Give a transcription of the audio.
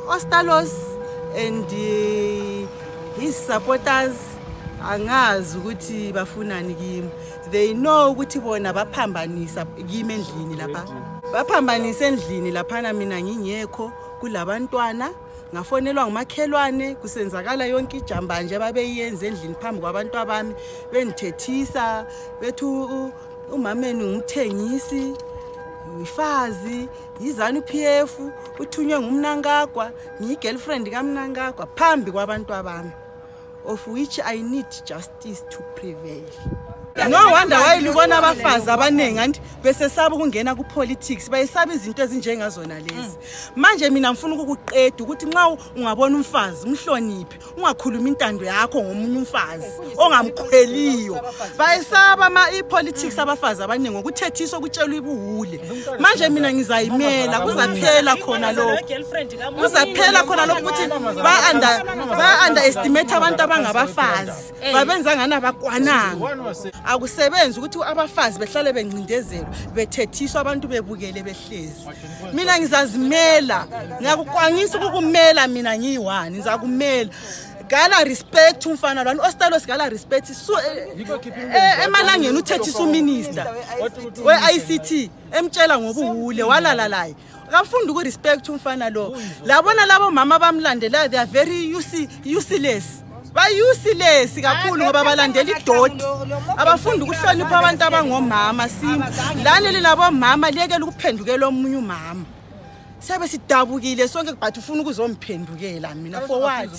Ostallos and his supporters angazi ukuthi bafunani kimi. They know ukuthi bona baphambanisa kimi endlini lapha. Baphambanisa endlini lapha mina ngingekho kulabantwana. Ngafonelwa ngumakhelwane kusenzakala yonke ijamba nje babeyenza endlini phambi kwabantu abami benithethisa bethu umameni ngumthengisi ifazi yizana uPF uthunywe nguMnangagwa ngiyigirlfriend kaMnangagwa phambi kwabantu abami, of which I need justice to prevail. No wonder why libona abafazi abanengi anti besesaba ukungena ku politics, bayesaba izinto ezinjengazona lezi. Manje mina ngifuna ukukuqeda ukuthi nxa ungabona umfazi umhloniphi, ungakhuluma intando yakho ngomunye umfazi ongamkhweliyo. Bayesaba ipolitics abafazi abanengi ngokuthethiswa ukutshelwa ibuhule. Manje mina ngizayimela kuzaphela khona lokho. Kuzaphela khona lokho ukuthi ba underestimate abantu abangabafazi. Babenza ngani abakwananga. Akusebenzi ukuthi abafazi behlale bencindezelwe bethethiswa abantu bebukele behlezi. Mina ngizazimela, ngiyakukwangisa ukumela mina ngiyi1 ngizakumela. Gala respect umfana lwana Ostallos gala respect emalangeni uthethisa uminister we-ICT emtshela ngobuhule walalalayo. Akafunda uku respect umfana lo. Labona labo mama bamlandela, they are very useless. Useless kakhulu ngoba balandela idoti. Abafunda ukuhlonipha abantu abangomama simi. Lani linabo mama liyekela ukuphendukela omunye umama. Sabe sidabukile sonke but ufuna ukuzomphendukela mina for what?